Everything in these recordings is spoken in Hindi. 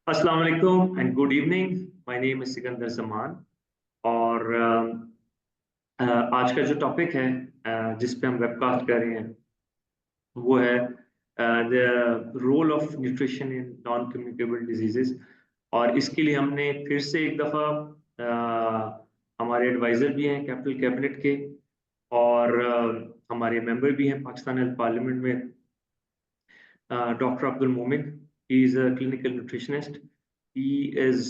अस्सलाम वालेकुम and good evening. My name is Sikandar Zaman और आज का जो टॉपिक है जिस पे हम वेबकास्ट कर रहे हैं वो है the role of nutrition in non communicable diseases. और इसके लिए हमने फिर से एक दफ़ा हमारे एडवाइज़र भी हैं कैपिटल कैबिनेट के और हमारे मेंबर भी हैं पाकिस्तान पार्लियामेंट में Dr. Abdul Momin. He is a clinical nutritionist. He is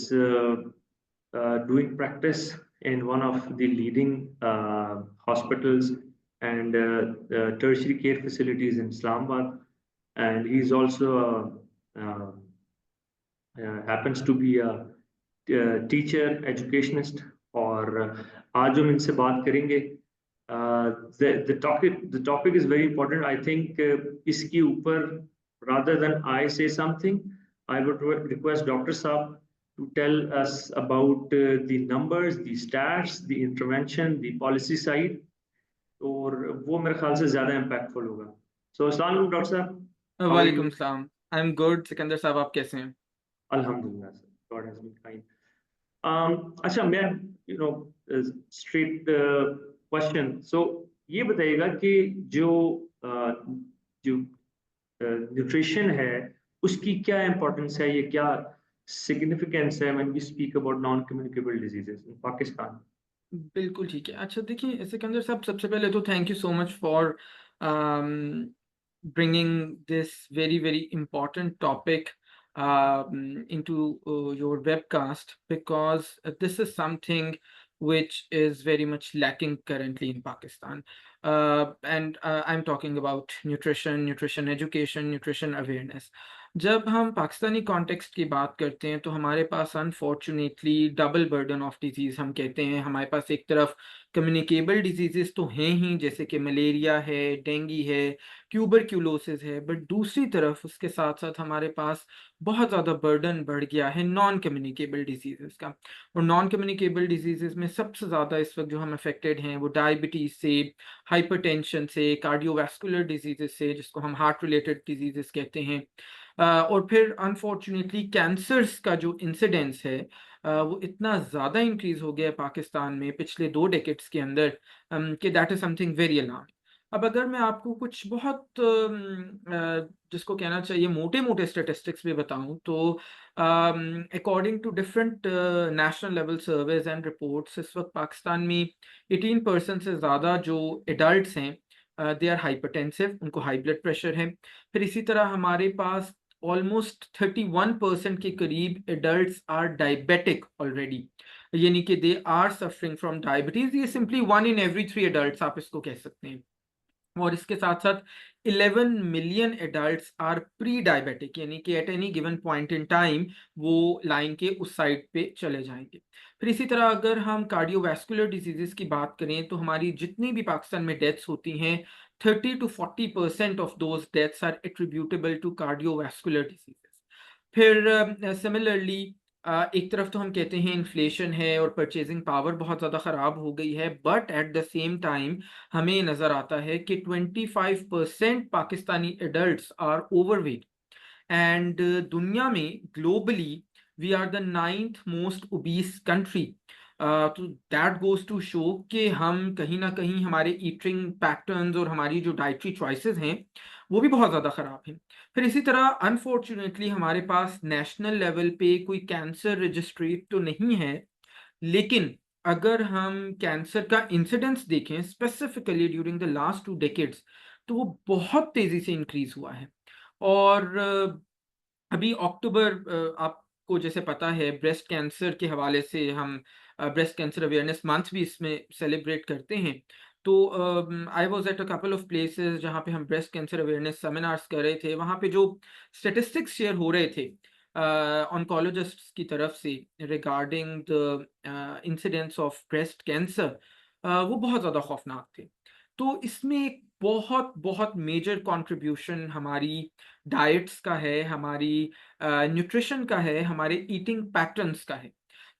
doing practice in one of the leading hospitals and tertiary care facilities in Islamabad. And he's also happens to be a teacher, educationist. और आज हम इनसे बात करेंगे the topic is very important. I think इसके ऊपर rather than I say something, I would request Dr. Saab to tell us about the numbers, the stats, the intervention, the policy side. और वो मेरे ख्याल से ज्यादा impactful होगा. So अस्सलाम वालेकुम डॉक्टर साहब, how are वालेकुम you? सलाम। I am good. सिकंदर साहब, आप कैसे हैं? Alhamdulillah, sir. God has been kind. अच्छा मैं you know straight question so ये बताइएगा कि जो जो न्यूट्रिशन है उसकी क्या इम्पोर्टेंस है, ये क्या सिग्निफिकेंस है when we speak about non communicable diseases in Pakistan. बिल्कुल ठीक है। अच्छा देखिए सिकंदर साहब, सबसे पहले तो thank you so much for bringing this very very important topic into your webcast, because this is something which is very much lacking currently in Pakistan. And I'm talking about nutrition education, nutrition awareness. जब हम पाकिस्तानी कॉन्टेक्स्ट की बात करते हैं तो हमारे पास unfortunately double burden of disease हम कहते हैं। हमारे पास एक तरफ कम्युनिकेबल डिजीज़ेस तो हैं ही, जैसे कि मलेरिया है, डेंगू है, ट्यूबरक्यूलोसिस है, बट दूसरी तरफ उसके साथ साथ हमारे पास बहुत ज़्यादा बर्डन बढ़ गया है नॉन कम्युनिकेबल डिजीज़ेस का। और नॉन कम्युनिकेबल डिजीज़ेस में सबसे ज़्यादा इस वक्त जो हम अफेक्टेड हैं वो डायबिटीज़ से, हाइपरटेंशन से, कार्डियोवास्कुलर डिजीज़ेस से, जिसको हम हार्ट रिलेटेड डिजीज़ेस कहते हैं। और फिर अनफॉर्चुनेटली कैंसर्स का जो इंसिडेंस है वो इतना ज़्यादा इंक्रीज़ हो गया है पाकिस्तान में पिछले 2 डेकेड्स के अंदर, कि that is something very alarming. अब अगर मैं आपको कुछ बहुत जिसको कहना चाहिए मोटे-मोटे स्टैटिस्टिक्स भी बताऊँ तो according to different national level surveys and reports, इस वक्त पाकिस्तान में 18% से ज़्यादा जो एडल्ट्स हैं दे आर हाइपरटेंसिव, उनको हाई ब्लड प्रेशर है। फिर इसी तरह हमारे पास ऑलमोस्ट 31% के करीब एडल्ट्स आर डायबिटिक ऑलरेडी, यानी कि they are suffering from diabetes. ये सिंपली 1 इन एवरी 3 एडल्ट्स आप इसको कह सकते हैं। और इसके साथ साथ 11 million adults are pre diabetic, यानी कि at any given point in time वो लाइन के उस साइड पे चले जाएंगे। फिर इसी तरह अगर हम कार्डियोवैस्कुलर डिजीजेस की बात करें तो हमारी जितनी भी पाकिस्तान में डेथ्स होती हैं, 30 to 40% of those deaths are attributable to cardiovascular diseases. फिर सिमिलरली एक तरफ तो हम कहते हैं इन्फ्लेशन है और परचेजिंग पावर बहुत ज़्यादा ख़राब हो गई है, but at the same time हमें नज़र आता है कि 25% Pakistani adults are overweight. And दुनिया में globally we are the 9th most obese country. तो दैट गोज टू शो कि हम कहीं ना कहीं हमारे ईटिंग पैटर्न्स और हमारी जो डाइटरी चॉइसेस हैं वो भी बहुत ज़्यादा ख़राब हैं। फिर इसी तरह अनफॉर्चुनेटली हमारे पास नेशनल लेवल पे कोई कैंसर रजिस्ट्री तो नहीं है, लेकिन अगर हम कैंसर का इंसिडेंस देखें specifically during the last 2 decades, तो वो बहुत तेज़ी से इंक्रीज़ हुआ है। और अभी अक्टूबर, आपको जैसे पता है ब्रेस्ट कैंसर के हवाले से हम ब्रेस्ट कैंसर अवेयरनेस मंथ भी इसमें सेलिब्रेट करते हैं। तो I was at a couple of places जहाँ पे हम ब्रेस्ट कैंसर अवेयरनेस सेमिनार्स कर रहे थे। वहाँ पे जो स्टैटिस्टिक्स शेयर हो रहे थे ऑन्कोलॉजिस्ट्स की तरफ से regarding the incidence of breast cancer, वो बहुत ज़्यादा खौफनाक थे। तो इसमें एक बहुत बहुत मेजर कंट्रीब्यूशन हमारी डाइट्स का है, हमारी न्यूट्रिशन का है, हमारे ईटिंग पैटर्न्स का है।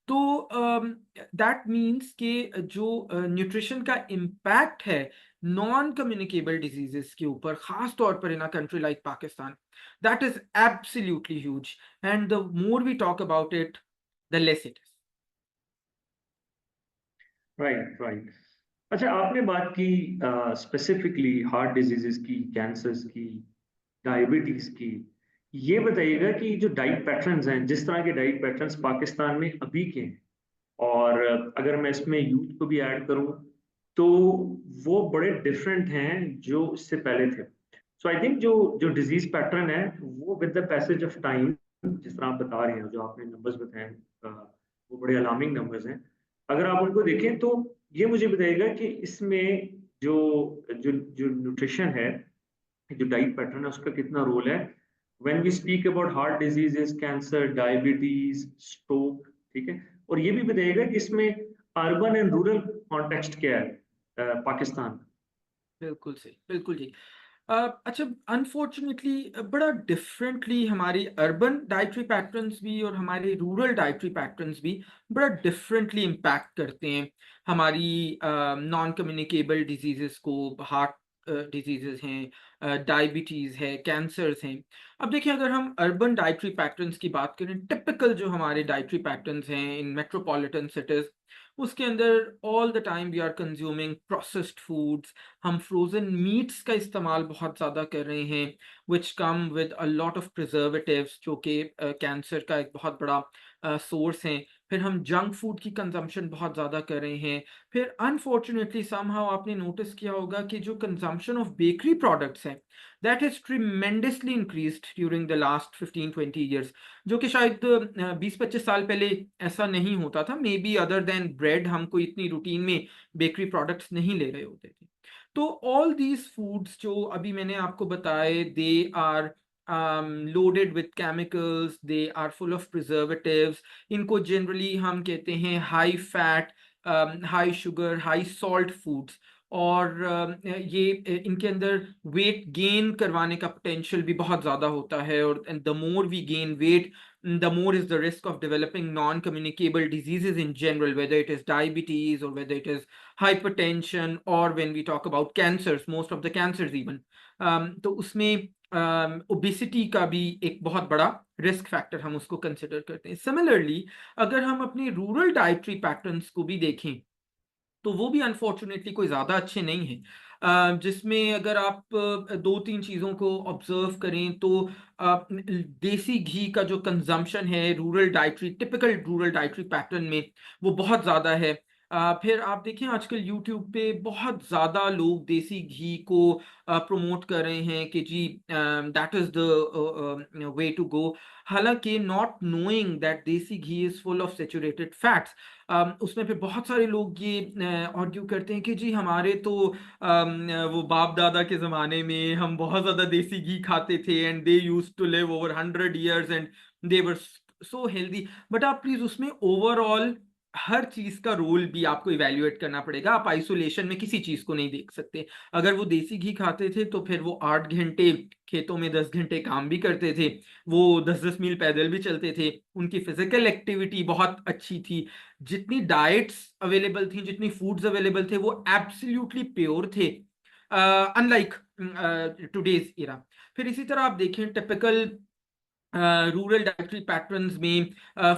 तो दैट मीन्स कि जो न्यूट्रिशन का इम्पैक्ट है नॉन कम्युनिकेबल डिजीजेस के ऊपर, खास तौर पर in a country like Pakistan, that is absolutely huge, and the more we talk about it the less it is. Right, right. अच्छा, आपने बात की स्पेसिफिकली हार्ट डिजीजेस की, कैंसर्स की, डायबिटीज की। ये बताइएगा कि जो डाइट पैटर्न्स हैं, जिस तरह के डाइट पैटर्न्स पाकिस्तान में अभी के हैं, और अगर मैं इसमें यूथ को भी ऐड करूं, तो वो बड़े डिफरेंट हैं जो इससे पहले थे। सो आई थिंक जो जो डिजीज पैटर्न है, वो with the passage of time, जिस तरह आप बता रहे हैं, जो आपने नंबर्स बताए हैं, वो बड़े अलार्मिंग नंबर्स हैं। अगर आप उनको देखें तो ये मुझे बताइएगा कि इसमें जो जो जो न्यूट्रिशन है, जो डाइट पैटर्न है, उसका कितना रोल है when we speak about heart diseases, cancer, diabetes, stroke. ठीक है। और ये भी बताइएगा कि इसमें अर्बन एंड रूरल कॉन्टेक्स्ट क्या है पाकिस्तान का। बिल्कुल सही, बिल्कुल ठीक। अच्छा, अनफॉर्चुनेटली बड़ा डिफरेंटली हमारी अर्बन डाइटरी पैटर्न्स भी और हमारे रूरल डाइटरी पैटर्न्स भी बड़ा डिफरेंटली इम्पैक्ट करते हैं हमारी नॉन कम्युनिकेबल डिजीजेस को। हार्ट डिजीजेस हैं, डायबिटीज़ है, कैंसर्स हैं। अब देखिए, अगर हम अर्बन डाइटरी पैटर्न्स की बात करें, टिपिकल जो हमारे डाइटरी पैटर्न्स हैं इन मेट्रोपॉलिटन सिटीज़, उसके अंदर all the time we are consuming processed foods. हम फ्रोजन मीट्स का इस्तेमाल बहुत ज़्यादा कर रहे हैं, which come with a lot of preservatives, जो कि कैंसर का एक बहुत बड़ा सोर्स हैं। फिर हम जंक फूड की कंजम्पशन बहुत ज़्यादा कर रहे हैं। फिर अनफॉर्चुनेटली समहाउ आपने नोटिस किया होगा कि जो कंजम्पशन ऑफ बेकरी प्रोडक्ट्स हैं, that has tremendously increased during the last 15-20 years, जो कि शायद 20-25 साल पहले ऐसा नहीं होता था। May be other than bread हम कोई इतनी रूटीन में बेकरी प्रोडक्ट्स नहीं ले रहे होते थे। तो ऑल दीज फूड्स जो अभी मैंने आपको बताए, they are loaded with chemicals, they are full of preservatives. इनको जनरली हम कहते हैं high fat, high sugar, high salt foods. और ये इनके अंदर वेट गेन करवाने का पोटेंशियल भी बहुत ज़्यादा होता है, और the more we gain weight, the more is the risk of developing non-communicable diseases in general, whether it is diabetes or whether it is hypertension, or when we talk about cancers, most of the cancers even, तो उसमें ओबेसिटी का भी एक बहुत बड़ा रिस्क फैक्टर हम उसको कंसिडर करते हैं। सिमिलरली, अगर हम अपने रूरल डाइटरी पैटर्न्स को भी देखें, तो वो भी अनफॉर्चुनेटली कोई ज़्यादा अच्छे नहीं हैं। जिसमें अगर आप 2-3 चीज़ों को ऑब्जर्व करें, तो देसी घी का जो कंजम्पशन है rural dietary, typical rural dietary pattern में, वो बहुत ज़्यादा है। फिर आप देखें, आजकल यूट्यूब पे बहुत ज़्यादा लोग देसी घी को प्रमोट कर रहे हैं कि जी that is the way to go. हालाँकि not knowing that desi ghee is full of saturated fats. उसमें फिर बहुत सारे लोग ये आर्ग्यू करते हैं कि जी हमारे तो वो बाप दादा के ज़माने में हम बहुत ज़्यादा देसी घी खाते थे, and they used to live over 100 years and they were so healthy. But आप प्लीज़ उसमें ओवरऑल हर चीज़ का रोल भी आपको इवैल्यूएट करना पड़ेगा। आप आइसोलेशन में किसी चीज़ को नहीं देख सकते। अगर वो देसी घी खाते थे, तो फिर वो 8 घंटे खेतों में 10 घंटे काम भी करते थे, वो 10-10 मील पैदल भी चलते थे, उनकी फिजिकल एक्टिविटी बहुत अच्छी थी, जितनी डाइट्स अवेलेबल थी, जितनी फूड्स अवेलेबल थे, वो एब्सोल्युटली प्योर थे, अनलाइक टुडेज इरा। फिर इसी तरह आप देखें, टिपिकल रूरल डाइटरी पैटर्न्स में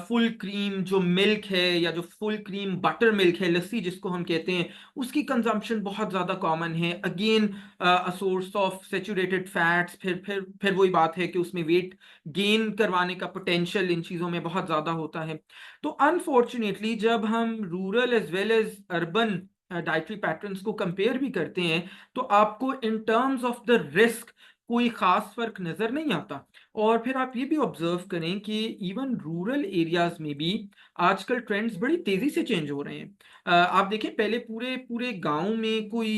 फुल क्रीम जो मिल्क है, या जो फुल क्रीम बटर मिल्क है, लस्सी जिसको हम कहते हैं, उसकी कंजम्पशन बहुत ज़्यादा कॉमन है। Again a source of saturated fats. फिर वही बात है कि उसमें वेट गेन करवाने का पोटेंशियल इन चीज़ों में बहुत ज़्यादा होता है। तो अनफॉर्चुनेटली जब हम rural as well as urban dietary patterns को कंपेयर भी करते हैं, तो आपको in terms of the risk कोई खास फर्क नजर नहीं आता। और फिर आप ये भी ऑब्जर्व करें कि इवन रूरल एरियाज में भी आजकल ट्रेंड्स बड़ी तेजी से चेंज हो रहे हैं। आप देखें, पहले पूरे पूरे गांव में कोई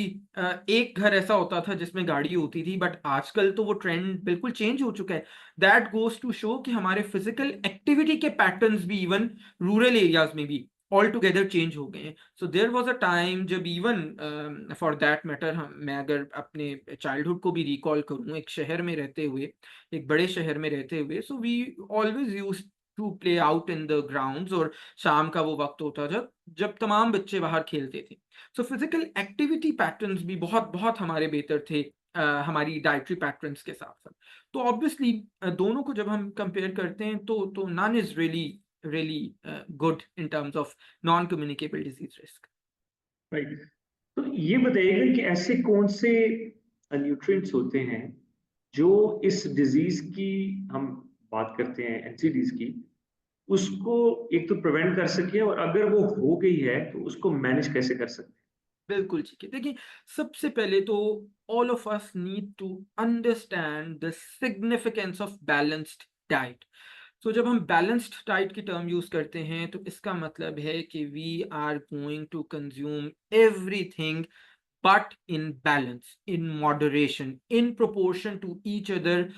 एक घर ऐसा होता था जिसमें गाड़ी होती थी, बट आजकल तो वो ट्रेंड बिल्कुल चेंज हो चुका है। दैट गोज टू शो कि हमारे फिजिकल एक्टिविटी के पैटर्न्स भी इवन रूरल एरियाज में भी ऑल टुगेदर चेंज हो गए हैं। So there was a time जब इवन फॉर दैट मैटर, हम मैं अगर अपने चाइल्डहुड को भी रिकॉल करूँ, एक शहर में रहते हुए, एक बड़े शहर में रहते हुए, so we always use to play out in the grounds, और शाम का वो वक्त होता था जब तमाम बच्चे बाहर खेलते थे। सो फिजिकल एक्टिविटी पैटर्न्स भी बहुत बहुत हमारे बेहतर थे हमारी डाइटरी पैटर्न्स के साथ साथ। तो ऑब्वियसली दोनों को जब हम कंपेयर करते हैं तो none is really good in terms of non communicable disease risk. Right. तो ये बताइएगा कि ऐसे कौन से न्यूट्रिएंट्स होते हैं जो इस डिजीज की, हम बात करते हैं एनसीडीज की, उसको एक तो प्रिवेंट कर सके, और अगर वो हो गई है तो उसको मैनेज कैसे कर सकते बिल्कुल ठीक है। देखिए, सबसे पहले तो all of us need to understand the significance of balanced diet. तो जब हम बैलेंस्ड डाइट की टर्म यूज करते हैं तो इसका मतलब है कि we are going to consume everything but in balance, in moderation, in proportion to each other.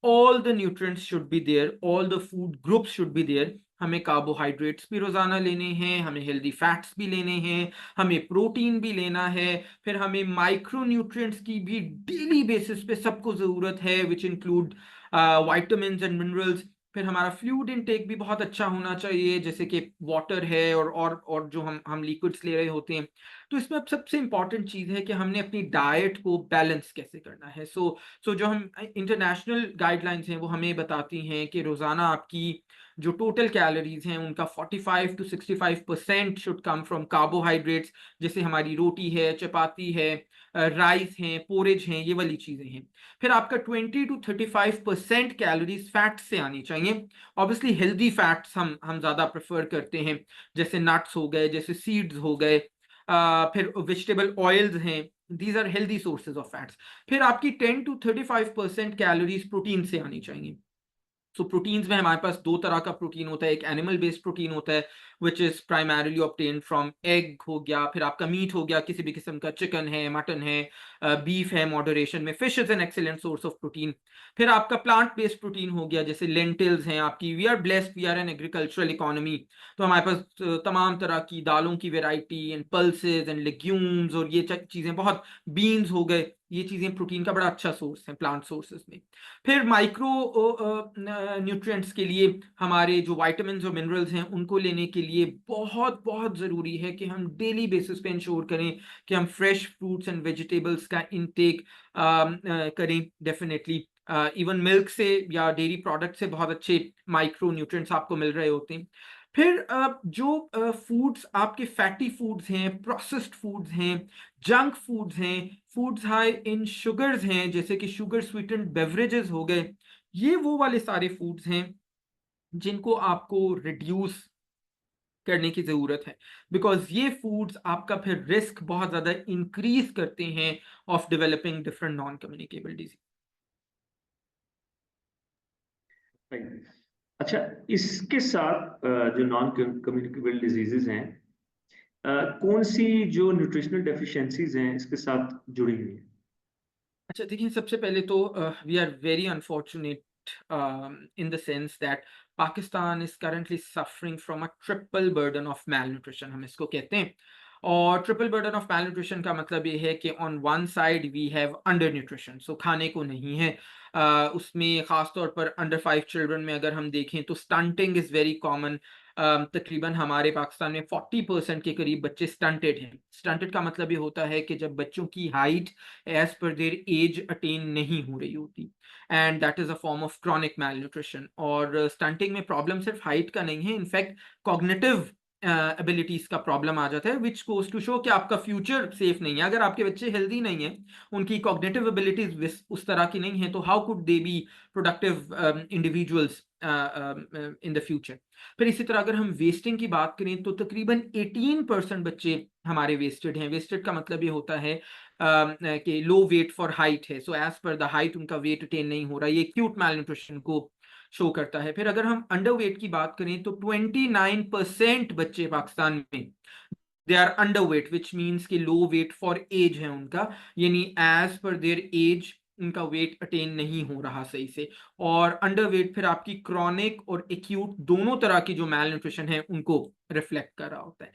All the nutrients should be there, all the food groups should be there. हमें कार्बोहाइड्रेट्स भी रोजाना लेने हैं, हमें हेल्दी फैट्स भी लेने हैं, हमें प्रोटीन भी लेना है, फिर हमें माइक्रो न्यूट्रिएंट्स की भी डेली बेसिस पे सबको जरूरत है, which include vitamin and minerals. फिर हमारा फ्लूइड इनटेक भी बहुत अच्छा होना चाहिए, जैसे कि वाटर है और जो हम लिक्विड्स ले रहे होते हैं। तो इसमें अब सबसे इंपॉर्टेंट चीज है कि हमने अपनी डाइट को बैलेंस कैसे करना है। सो जो हम इंटरनेशनल गाइडलाइंस हैं वो हमें बताती हैं कि रोजाना आपकी जो टोटल कैलोरीज हैं उनका 45 to 65% should come from carbohydrates, जैसे हमारी रोटी है, चपाती है, राइस है, पोरेज हैं, ये वाली चीजें हैं। फिर आपका 20 to 35% कैलोरीज फैट से आनी चाहिए। ऑब्वियसली हेल्दी फैट्स हम ज्यादा प्रेफर करते हैं, जैसे नट्स हो गए, जैसे सीड्स हो गए, फिर वेजिटेबल ऑयल्स हैं, these are healthy sources of fats. फिर आपकी 10 to 35% कैलोरीज प्रोटीन से आनी चाहिए। सो प्रोटीन्स में हमारे पास दो तरह का प्रोटीन होता है, एक एनिमल बेस्ड प्रोटीन होता है which is primarily obtained from egg हो गया, फिर आपका मीट हो गया, किसी भी किस्म का चिकन है, मटन है, बीफ है मॉडरेशन में, fish is an excellent source of protein. फिर आपका प्लांट बेस्ड प्रोटीन हो गया, जैसे लेंटिल्स हैं आपकी। We are blessed, we are an agricultural economy, तो हमारे पास तमाम तरह की दालों की variety and pulses and legumes और ये चीजें बहुत, बीन्स हो गए, ये चीजें प्रोटीन का बड़ा अच्छा सोर्स है प्लांट सोर्सेज में। फिर माइक्रो न्यूट्रिएंट्स के लिए हमारे जो विटामिन्स और मिनरल्स हैं उनको लेने के लिए बहुत बहुत ज़रूरी है कि हम डेली बेसिस पे इंश्योर करें कि हम फ्रेश फ्रूट्स एंड वेजिटेबल्स का इंटेक करें। डेफिनेटली इवन मिल्क से या डेयरी प्रोडक्ट से बहुत अच्छे माइक्रो न्यूट्रिएंट्स आपको मिल रहे होते हैं। फिर जो फूड्स आपके फैटी फूड्स हैं, प्रोसेस्ड फूड्स हैं, जंक फूड्स हैं, फूड्स हाई इन शुगर्स हैं, जैसे कि शुगर स्वीटेंड बेवरेजेस हो गए, ये वो वाले सारे फूड्स हैं जिनको आपको रिड्यूस करने की जरूरत है, बिकॉज ये फूड्स आपका फिर रिस्क बहुत ज्यादा इंक्रीज करते हैं of developing different non communicable disease. हैं? अच्छा, इसके साथ जो नॉन कम्युनिकेबल डिजीजेज हैं, कौन सी जो न्यूट्रिशनल डेफिशिएंसीज हैं इसके साथ जुड़ी हुई हैं? अच्छा, देखिए, सबसे पहले तो we are very unfortunate in the sense that Pakistan is currently suffering from a triple burden of malnutrition, हम इसको कहते हैं। और triple burden of malnutrition का मतलब ये है कि on one side we have undernutrition, so खाने को नहीं है। उसमें खास तौर पर अंडर 5 चिल्ड्रन में अगर हम देखें तो स्टंटिंग इज वेरी कॉमन। तकरीबन हमारे पाकिस्तान में 40% के करीब बच्चे स्टंटेड हैं। स्टंटेड का मतलब ये होता है कि जब बच्चों की height as per their age attain नहीं हो रही होती, and that is a form of chronic malnutrition. और स्टंटिंग में प्रॉब्लम सिर्फ हाइट का नहीं है, इनफैक्ट कॉग्निटिव एबिलिटीज का प्रॉब्लम आ जाता है, विच गोज टू शो कि आपका फ्यूचर सेफ नहीं है। अगर आपके बच्चे हेल्दी नहीं है, उनकी कॉग्निटिव एबिलिटीज उस तरह की नहीं है, तो how could they be productive individuals in the future. फिर इसी तरह अगर हम वेस्टिंग की बात करें तो तकरीबन 18% बच्चे हमारे वेस्टेड हैं। वेस्टेड का मतलब ये होता है कि लो वेट फॉर हाइट है, so as per the height उनका वेट अटेन नहीं हो रहा, ये एक्यूट मैल न्यूट्रिशन को शो करता है। फिर अगर हम अंडर वेट की बात करें तो 29% बच्चे पाकिस्तान में they are underweight, which means कि लो वेट फॉर एज है उनका, यानी एज पर देयर एज उनका वेट अटेन नहीं हो रहा सही से। और अंडर वेट फिर आपकी क्रॉनिक और एक्यूट दोनों तरह की जो मैल न्यूट्रिशन है उनको रिफ्लेक्ट कर रहा होता है।